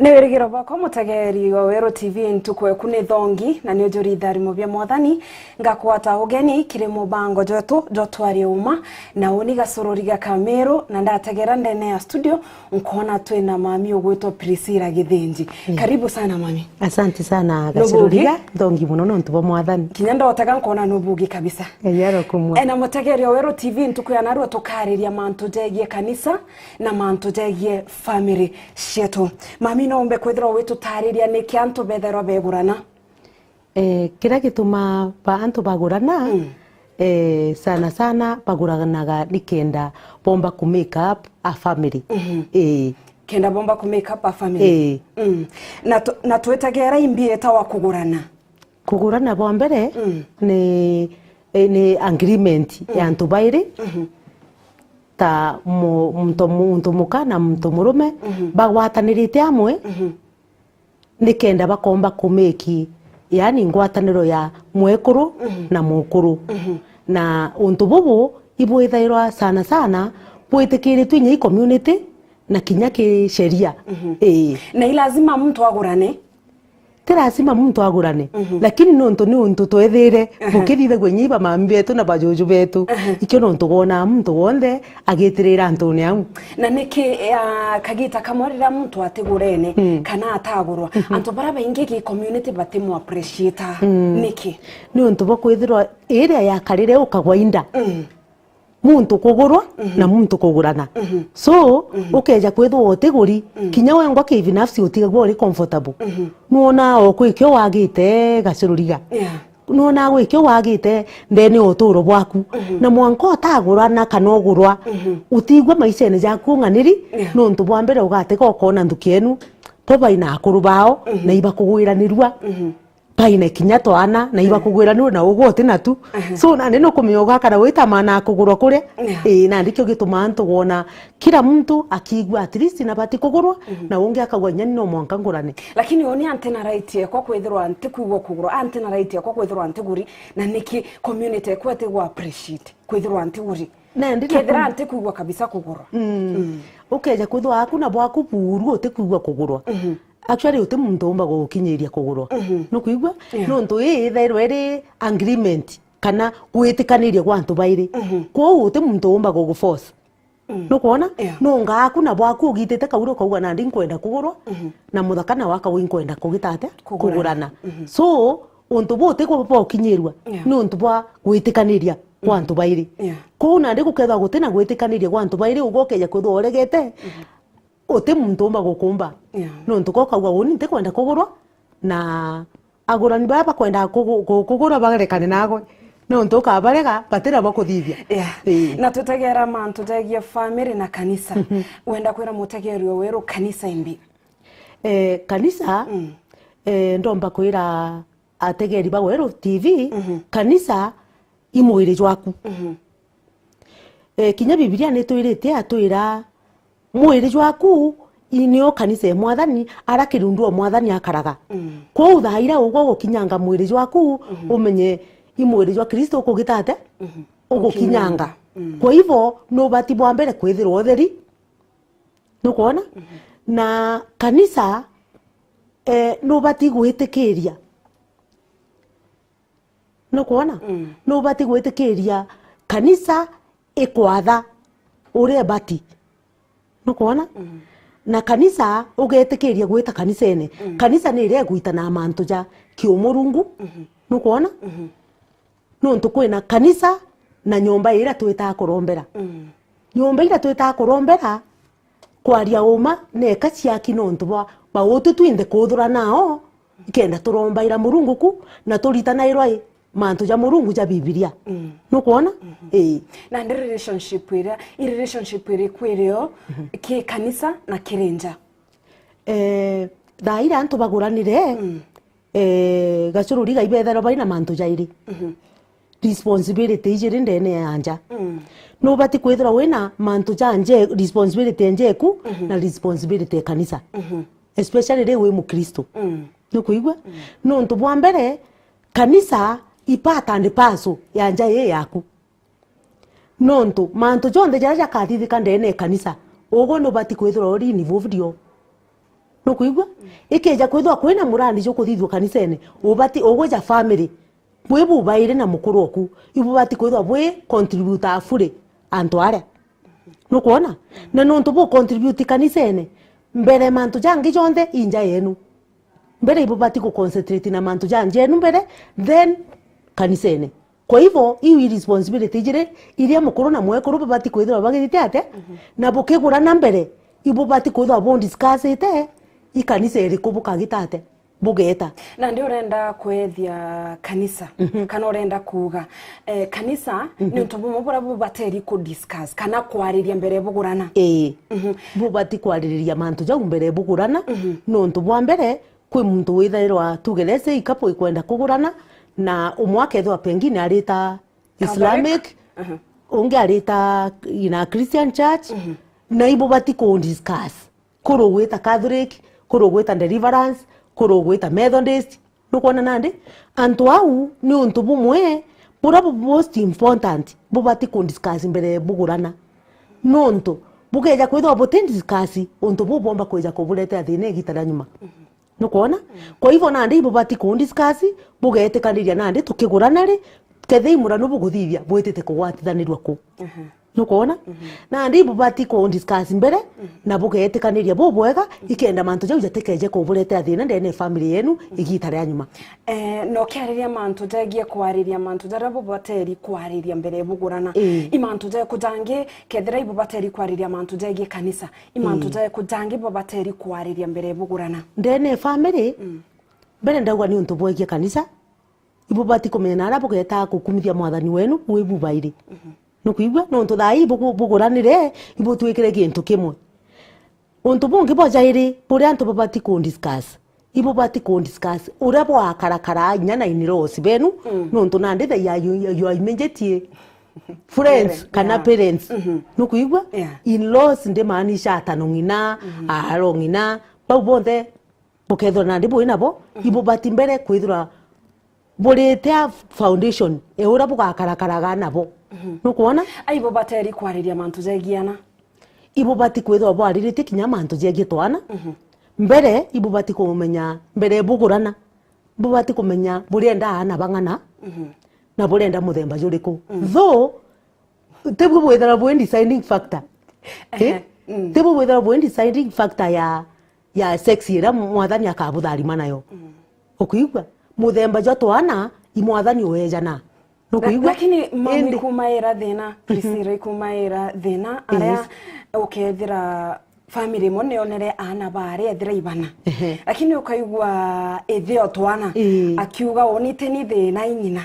Newirigiro bako mutegeri wa Wero TV ntukwe kune thongi na ni ujuri tharimo bya mwathani ngakwata ugeni kire mubango jotwari uma na uni gasorori ga kamero na ndategera ndene ya studio nkona twina mami ugwitwo Priscilla Githinji. Karibu sana mami. Asante sana gasorori thongi muno no ntubo mwathani. Kinyanda otega nkona nubugi kabisa. Yaro kumwe. Na mutegeri wa Wero TV ntukwe anaru tukariria mantu jegie kanisa na mantu jegie family shetu. Mami nombe kwethira wetu tariria niki antu bethero begurana kira gituma ba antu bagurana sana sana baguranaga nikenda bomba ku make up a family kenda bomba ku make up a family na twetagera imbie ta wa kugurana bo mbere ni agreement ya antu bairi ta muntu muka na muntu murume bagwatanirite amwe nikenda bakomba kumeki yani ngwataniro ya mwekuru na mukuru na untu bubu ibwithairwa sana sana bwitikiri twinye community na kinya ki sheria na ilazima mtu agurane lazima mtu agurane lakini nonto ni untu twethire bukirire gwenyiba mambi betu na bajojo betu ikyo nonto gona mtu wonde agitirira antu ni amu na niki kagita kamorira mtu atigurene kana atagurwa antu baraba ingeki community batimu appreciate niki ni untu bokwithirwa area ya karire ukagwainda muntu kugurwa na muntu kugurana so ukeja kwithwa otiguri kinya wengo ke binafsi utigagwa uri comfortable nuona okwikyo wagite gacururiga nuona gwikyo wagite ndeni oturo bwaku na mwanko atagurana kanogurwa utigwa maicene jaku nganiri nontu bwa mbere ugateka okona ndukienu toba ina akurubao na iba kugwiranirwa paine kinya twana na iba kugwiranirwa na ugote natu so na neno kumyoga kana wita mana kugurwa kure na ndikyo gituma antu wona kila mtu akigwa at least na bati kugurwa na ungi akagwa nyani no mwanka ngurane lakini oni antena right ya kwa kwithirwa anti kuigwa kugurwa antena right ya kwa kwithirwa anti guri na niki community kwete go appreciate kwithirwa anti guri na ndikethira anti kuigwa kabisa kugurwa ukeja kwithwa akuna bwaku buru utikuigwa kugurwa actually uti muntu umba gukinyiria kugurwa no kuigwa no ntu ithairwo iri agreement kana gwitikaniria kwa antu bairi kwa uti muntu umba guguforce no kuona no ngaku na bwaku ugitete kauro kauga na ndi nkwenda kugurwa na muthakana waka winkwenda kugitate kugurana so untu bote ko bwa ukinyirwa no untu bwa gwitikaniria kwa antu bairi ko na ndi guketha gutina gwitikaniria kwa antu bairi ugokeja kwithwa oregete ote muntu umba gukumba no ntuko kaugwa woni nte kwenda kugurwa na agurani baba kwenda kugurwa bagarekane nago no ntuka barega batira bakuthithia na tutegera mantu tegia family na kanisa wenda kwira mutegeri Wero kanisa imbi kanisa ndomba kwira ategeri ba Wero TV kanisa imwire jwaku kinya Biblia netwirite atwira mwiri jwaku inio kanisa mwathani arakirundwo mwathani akaraga kwa uthaira ugo gukinyanga mwiri jwaku umenye imwiri jwa Kristo kugitate ugukinyanga kwa hivyo no bati bwa mbere kwithirwo utheri no kuona na kanisa no bati gwitikiria no kuona no bati gwitikiria kanisa ikwatha ure bati no kuona na kanisa ugetikiria gwita kanisa ene kanisa ni ire gwita na mantu ja kiumurungu no kuona no ntukwina kanisa na nyomba ira twita kurombera nyomba ira twita kurombera kwaria uma neka ciaki no ntubwa ba utu twinde kuthura nao ikenda turomba ira murungu ku na turitana irwa mantu ja murungu ja Biblia no kuona na relationship ire kwirio ki kanisa na kirenja daira antu baguranire gacururi gaibethero baina mantu jairi responsibility ijiri ndene anja no bati kwithira wina mantu janje responsibility njeku na responsibility kanisa especially rewe mu Kristo no kuigwa no ntu bwa mbere kanisa ipata ndi paso yanja ye yaku nonto manto jonde jaja katithika ndene kanisa ogo no bati kwithira ori ni vovdio no kuigwa ikeja kwithwa kwina murandi jo kuthithwa kanisene ubati ogweja family bwe bubaire na mukuru oku ibubati kwithwa bwe contribute afure antu aria no kuona na no ntubu contribute kanisene mbere mantu jangi jonde inja yenu mbere ibubati ku concentrate na mantu jangi yenu mbere then kanisene kwa hivyo hii responsibility jire iria mukuru na mwekuru bubati kwithwa bagithite ate na bukigura na mbere ibubati kwithwa bo discuss ite ikanisa iri kubukagitate bugeta na ndio urenda kwethia kanisa kana urenda kuga kanisa ni utubu mubura bubateri ku discuss kana kwariria mbere bugurana bubati kwariria mantu jau mbere bugurana no ntubu mbere kwi muntu withairwa tugerese ikapo ikwenda kugurana na umwakethwa pengine arita Islamic unge arita ina Christian church na ibubati ku discuss kuro gwita Catholic kuro gwita Deliverance kuro gwita Methodist nukuona nandi antu au ni untu bumwe bura most important bubati ku discuss mbere bugurana nonto bugeja kwithwa boten discuss untu bubomba kweja kubulete athine gitara nyuma nukuona kwa hivyo nandi bubati ku discuss bugete kaniria nandi tukigurana ri kethei murano buguthithia bwetete kugwatithanirwa ku nukuona nandi bubati ku discuss mbere na bugete kaniria bubwega ikenda mantu jau jatekeje kubulete athina ndene family yenu igitara ya nyuma no kiariria mantu jagie kwariria mantu jara bubateri kwariria mbere bugurana imantu jaye kujange kethira ibubateri kwariria mantu jagie kanisa imantu jaye kujange bubateri kwariria mbere bugurana ndene family mbere ndauga ni untu bwegie kanisa ibubati kumena ara bugeta kukumithia mwathani wenu mwibubaire no kuigwa no ntu thai buguranire ibu twikire gintu kimwe untu bungi bojairi buri antu babati ku discuss ibu bati ku discuss ura bo akarakara nyana iniro sibenu no ntu nandi the you immediate friends kana parents no kuigwa in laws ndi maanisha atano ngina aro ngina bau bonde bukethwa nandi bo inabo ibu bati mbere kwithura buri tea foundation e ura bugakarakaraga nabo nukuona aibo bateri kwariria mantu jagiana ibo bati kwithwa bwaririte kinya mantu jagitwana mbere ibo bati kumenya mbere bugurana bubati kumenya burienda ana bangana na burienda muthemba juriku though tebu bwethera bwe deciding factor tebu bwethera bwe deciding factor ya sex ira mwathani akabutharima nayo ukuigwa muthemba jotwana imwathani wejana lakini mami kumaira thina Priscilla kumaira thina aria ukethira family mone onere ana bare ethira ibana lakini ukaigwa ethio twana akiuga onite ni thina inyina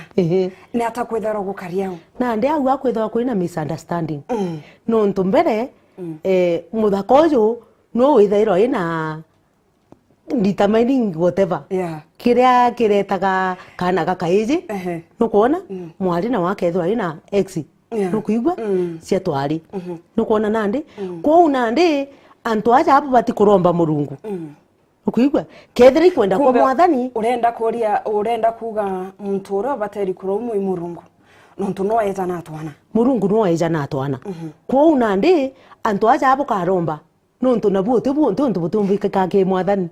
ni atakwethara gukaria na ndi au akwethara kwina misunderstanding no ntumbere muthako uyu no withairo ina determining whatever kiria kiretaga kana gakaiji nukuona mwari na wakethwa ina x nukuigwa cia twari nukuona nandi ko nandi antu aja apo bati kuromba murungu nukuigwa kethira ikwenda kwa mwathani urenda kuga muturo bateri kuromu imurungu nontu no eja na twana murungu no eja na twana ko nandi antu aja apo karomba nontu nabuo tebu ntontu butumvika kake mwathani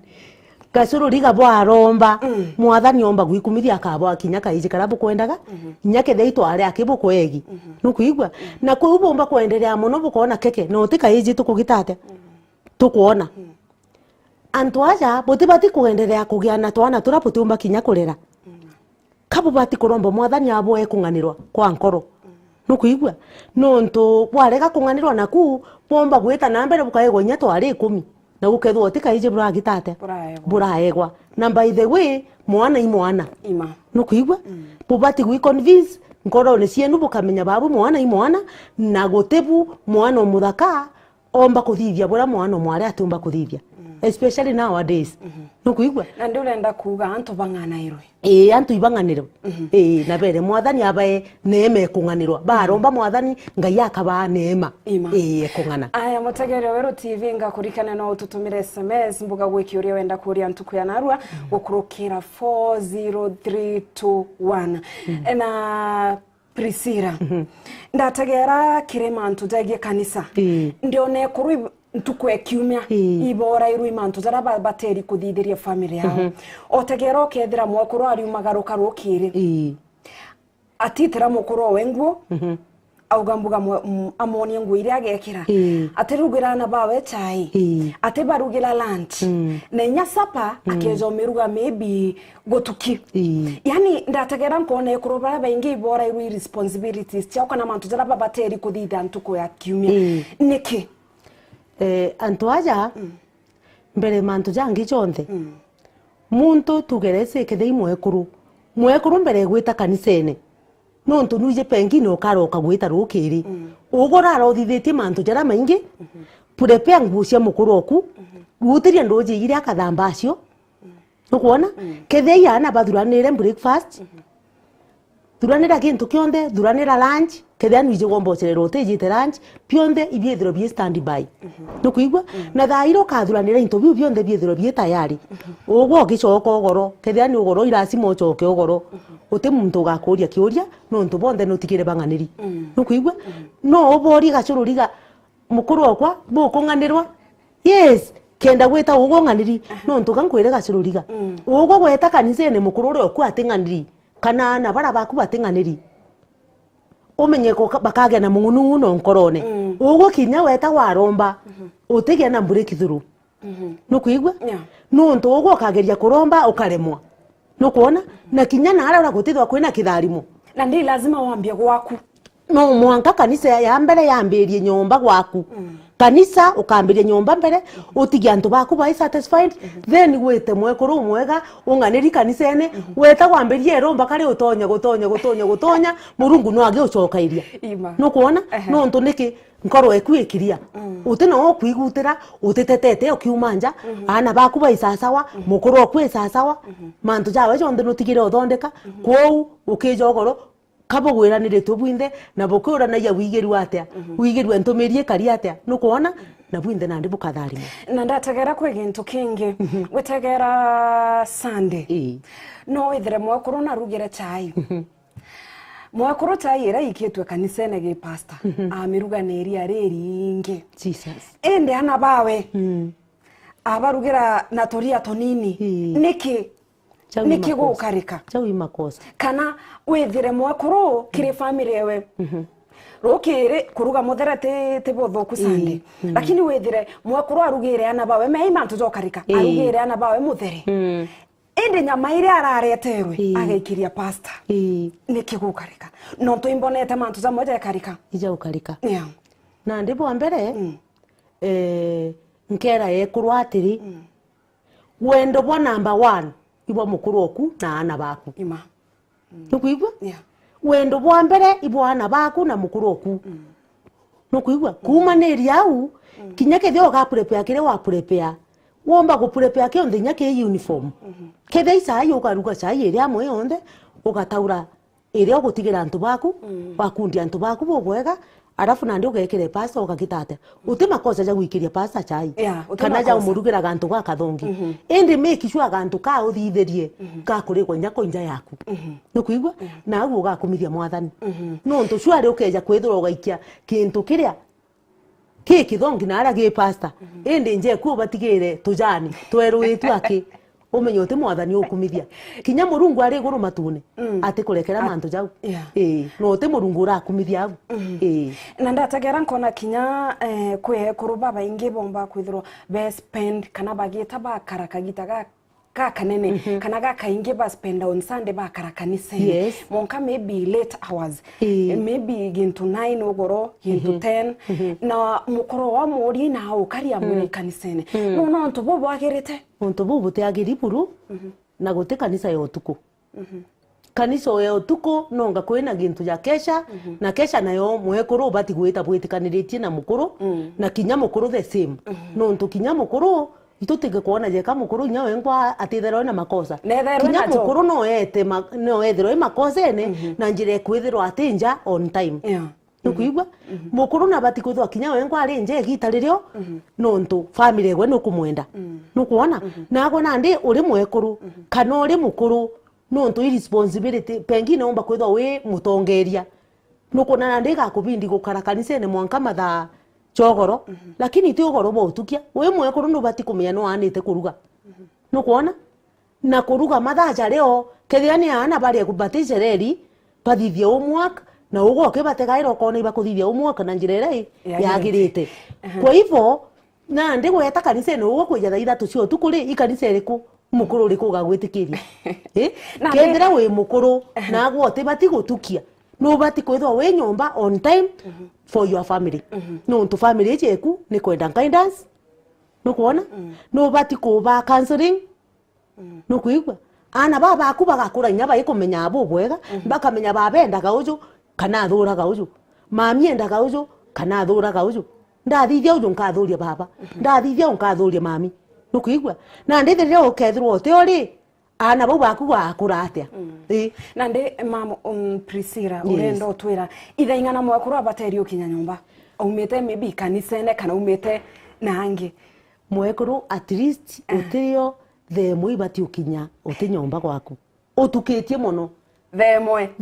gasuru riga bwaromba mwathani omba gwikumithia akabo akinya kaije karabu kwendaga nyake theitwa ari akibuko egi nukuigwa na kuubomba kwendelea muno bukona keke no tika iji tukugitate tukuona antu aja botibati kuendelea kugiana twana turaputumba kinya kurera kabo bati kuromba mwathani abo ekunganirwa kwa nkoro nukuigwa nontu bwarega kunganirwa naku bomba gwita na mbere bukaegwa nya twari 10 na gukethwo tika ije buragitate buraegwa na by the way mwana imwana ima nukuigwa bubati gwi convince ngoro ne cienu bukamenya babu mwana imwana na gotebu mwana muthaka omba kuthithia bura mwana mwari atumba kuthithia especially nowadays nukuigwa na ndio urenda kuga antu bang'anairwe antu ibanganirwe na bere mwathani abae neema kunganirwa baromba mwathani ngai akaba neema kungana aya mutegere wero TV ngakurikana no tutumire SMS mbuga gwikiuria wenda kuria ntuku ya narua gukurukira 40321 na Priscilla ndategera kirema antu jagie kanisa ndio ne kuru ntukwe kiumia ibora iru imantu zara bateri kuthithiria family yao otegera okethira mwekuru ari umagaruka rukiri atitira mukuru wenguo augambuga amonie ngui iria agekira atirugira na bawe chai atibarugira lunch na inya sapa akezo miruga maybe gotuki yani ndategera nkone ekuru bara baingi ibora iru responsibilities cia kana mantu zara bateri kuthitha ntuko ya kiumia niki antu aja mbere mantu jangi chonthe muntu tugerese kethei mwekuru mbere gwita kanisene nontu nuje pengine ukaroka gwita rukiri ugora rothithitie mantu jara maingi prepare nguo cia mukuru oku gutiria ndoje iria akathamba acio nukuona kethei ana bathuranire breakfast thuranira kintu kionde thuranira lunch kethia nuje gombocerero utejite lunch pionde ibiethiro bie stand by nukuigwa na thairo kathuranira into biu bionde biethiro bie tayari ugwo gicoka ogoro kethia ni ugoro irasi mochoke ogoro uti muntu gakuria kiuria no ntu bonde nutigire banganiri nukuigwa no obori gacururiga mukuru okwa bukunganirwa yes kenda gweta ugwo nganiri no ntu gankwire gacururiga ugwo gweta kanisene mukuru uri okwa atinganiri kana na bara baku batinganiri umenye ko bakage na mungunu no nkorone ugwo kinya weta waromba utige na break through nukuigwa no ntu ugwo kageria kuromba ukaremwa nukuona na kinya na ara gutithwa kwina kitharimo na ndi lazima wambie gwaku no mwanka kanisa ya mbere yambirie nyomba gwaku kanisa ukambirie nyomba mbere utigia antu baku bai satisfied then gwete mwekuru mwega unganiri kanisene weta kwambirie romba kare gutonya murungu no age ucoka iria no kuona no ntu niki nkoro ekwikiria utino kwigutira utitetete okiumanja ana baku bai sasawa mukuru okwe sasawa mantu jawe jonde nutigire uthondeka kwou ukijogoro kabo gwiranire tubwinde na bukura na ya wigeru atia wigeru entomerie kari atia nukuona na bwinde na ndibuka tharimo na ndategera kwe gintu kingi wetegera Sunday no withire mwakuru na rugire chai mwakuru chai ira ikitwe kanisene ge pastor amiruga neri areringe Jesus ende ana bawe abarugira na toria tonini niki gukarika chawi makosa kana withire mwakuru kire family yewe rokere kuruga muthera te bothoku Sunday lakini withire mwakuru arugire ana bawe me imantu zokarika arugire ana bawe muthere ende nyama ire arareterwe agaikiria pastor niki gukarika no to imbonete mantu za moja karika ija ukarika na ndipo mbere nkera ekuru atiri wendo bwa number 1 ibwa mukuru oku na ana baku ima nukuigwa wendo bwa mbere ibwa ana baku na mukuru oku nukuigwa kumaneri au kinya kethio ga prepare kire wa prepare womba go prepare ke onde nyake uniform kethe isa yo karuga chai iri amwe onde ugataura iri ogutigira antu baku bakundi antu baku bogwega arafu nandi ugekere pasta ukagitate utima kosa ja gwikiria pasta chai kana ja umurugira gantu ga kathongi indi make sure gantu ka uthitherie ka kurigwa nyako inja yaku nukuigwa na agu ugakumithia mwathani no ntu shwari ukeja kwithura ugaikia kintu kiria kithongi na ara gi pasta indi nje ku batigire tujani twerwitu aki umenye uti mwathani ukumithia kinya murungu ari iguru matune ati kurekera mantu jau no uti murungu urakumithia na ndategera nkona kinya kwe kuruba baingi bomba kwithirwo be spend kana bagita bakaraka gitaga kanene kana gakaingi ba spend on Sunday bakaraka nise monka maybe late hours maybe gintu 9 ogoro gintu 10 na mukoro wa muri na ukaria muri kanisene no nto bobo agerete nto bobo te agiri puru na gote kanisa ya utuku kanisa ya utuku nonga kwina gintu ya kesha na kesha nayo mwekoro bati gwita bwitikaniritie na mukuru na kinya mukuru the same no nto kinya mukuru itutige kuona je kama mukuru nyawe ngwa atithero na makosa kinya mukuru no ethero makosa ene na njire kwithiro atinja on time nukuigwa mukuru na bati kwithwa kinya we ngwa ari nje gitaririo no ntu family gwe nukumwenda nukuona nago nandi uri mwekuru kana uri mukuru no ntu responsibility pengine omba kwithwa we mutongeria nukuna nandi ga kubindi gukara kanisene mwanka mathaa chogoro lakini ti ogoro botukia we mwekuru ndubati kumenya no anite kuruga no kuona na kuruga mathaja leo kethiani ana bari kubatisha reri bathithia umwaka na ugoke bategaira ukona ibakuthithia umwaka na njira ire yagirite kwa hivyo na ndi gweta kanisa ino ugo kujatha ithatu cio tukuri ikanisa iriku mukuru ri kugagwitikiria kendera we mukuru na gwote bati gutukia no bati kwithwa we nyomba on time for your family no to family yeku ni kwenda guidance no kuona no bati kuba counseling no kuigwa ana baba akuba gakura nyaba ikumenya abo bwega bakamenya babenda gauju kana thura gauju mami enda gauju kana thura gauju ndathithia uju nkathuria baba ndathithia unkathuria mami no kuigwa na ndithire ukethirwo te ori ana bau baku gakura atia na ndi mama Priscilla urenda utwira ithaingana mwakuru abaterio kinya nyumba umete maybe kanisene kana umete nangi mwekuru at least utirio themo ibati ukinya uti nyumba gwaku utukitie muno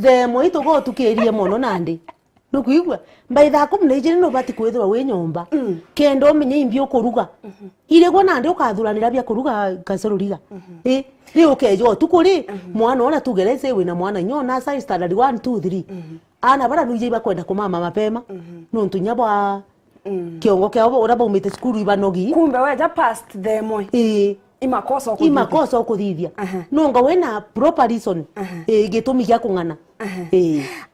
themo itugo utukirie muno nandi no kuigwa mbaitha kumneje no bati kwithwa we nyumba kendo umenye imbi ukuruga ile gwa nandi ukathuranira bia kuruga gaceruriga ri ukejo tukuri mwana ona tugereze we na mwana nyona sai standard 1 2 3 ana bara nuje iba kwenda kumama mapema no ntunyabwa kiongo kyabo uraba umite skuru ibanogi kumbe weja past themo imakosa okuthithia nonga wena proper reason gitumi gya kung'ana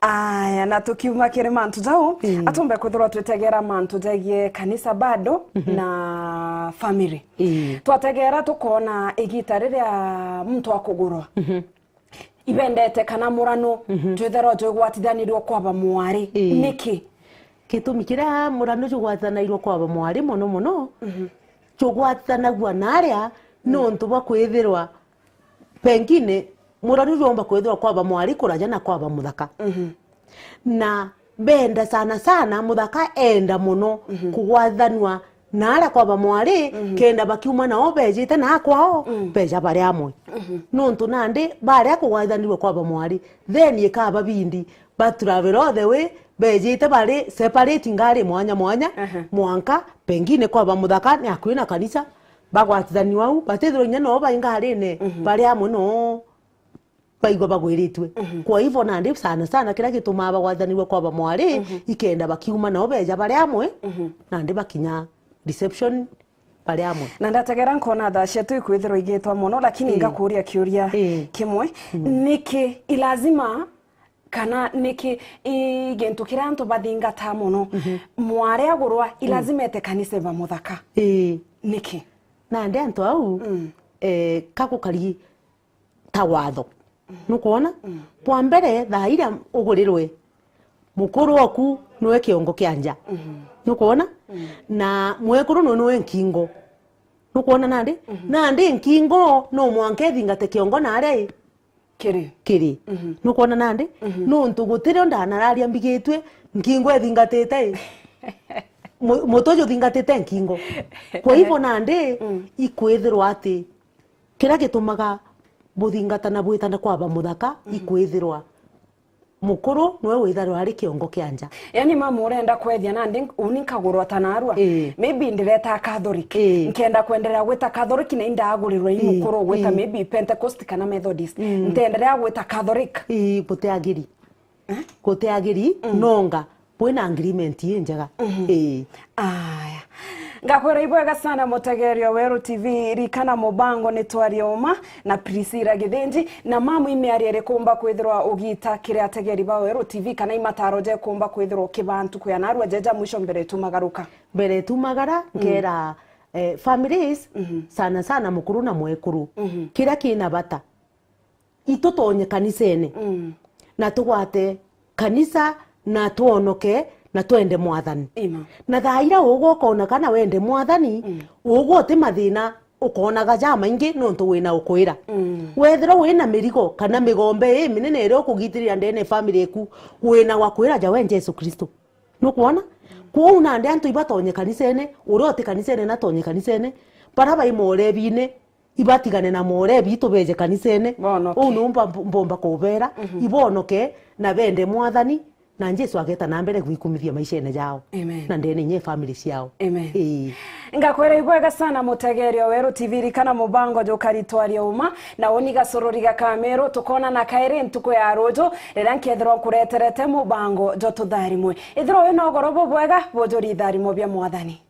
aya na tukiuma kire mantu jau atumbe kuthirwa twetegera mantu jagie kanisa bado na family twategera tukona igita riria mtu akugurwa ibendete kana murano twethera twigwatithanirwo kwaba mwari niki gitumi kira murano twigwatithanirwo kwaba mwari muno muno twigwatithanagwa naria no ntuba kwithirwa pengine murano jomba kwithirwa kwaba mwari kuraja na kwaba muthaka na benda sana muthaka enda muno kugwathanwa nara kwaba mwari kenda bakiuma nao bejite na kwao beja bari amwe no ntu nandi bari akugwathanirwa kwaba mwari then ikaba bindi but travel all the way bejite bari separating ngari mwanya mwanka pengine kwaba muthaka ni akwina kanisa bagwatithaniwa u batethiro nya no baingarine bari amwe no baigwa bagwiritwe kwa hivyo nandi sana kira gituma bagwathanirwa kwaba mwari ikenda bakiuma nao beja bari amwe nandi bakinya reception bari amwe na ndategera nkona tha cia tuikwithirwo igitwa muno lakini ngakuria kiuria kimwe niki ilazima kana niki igentu kira antu bathingata muno mwari agurwa ilazima ete kanisa ba muthaka niki na ndi antu au kakukari tawatho nukuona kwa mbere thaira ugurirwe mukuru oku noe kiongo kianja nukuona na mwekuru noe nkingo nukuona nandi nkingo no mwanke thingate kiongo nare kiri nukuona nandi no ntugutire ndanararia mbigitwe nkingo ethingatete motojo thingatete nkingo kwa hivyo nandi ikwithirwa ati kira gitumaga buthingatana bwitana kwaba muthaka ikwithirwa mukuru noe witharwa ari kiongo kianja yani mama urenda kwethia nandi unikagurwa tanarwa maybe ndireta Catholic nkenda kwendelea gwita Catholic na indagurirwa imukuru gwita maybe Pentecost kana Methodist ntendelea gwita Catholic buteagiri kuteagiri nonga bwena agreement yenjaga aya ngakwira ibwega sana mutegerio Weru TV rikana mubango ni twarioma na Priscilla Githinji na mamu imeariere kumba kwithirwa ugita kire ategeri ba Weru TV kana imataroje kumba kwithirwa kibantu kuyanarwa jeja mwisho mbere tumagara ngera families sana mukuru na mwekuru kira kina bata itotonye kanisene na tugwate kanisa na tuonoke na twende mwathani na thaira ugo kona kana wende mwathani ugo ti mathina ukonaga jama ingi nonto wina ukwira wethero wina mirigo kana migombe minene ero kugitiria ndene family eku wina wakwira ja we Yesu Kristo nukuona kuona ndi antu ibatonye kanisene uroti kanisene na tonye kanisene para imorebine ibatigane na morebi tubeje kanisene uno mbomba kubera ibonoke na bende mwathani na Jesu ageta na mbere gwikumithia maishene jao na ndene nye family ciao ngakwera ibwega sana mutegerio weru TV kana mubango jokari twaria uma na oni gasorori gakamero tukona na kaire ntuko ya rojo rera nkethero kureterete mubango joto dharimwe ithiro we no gorobo bwega bojori dharimo bya mwathani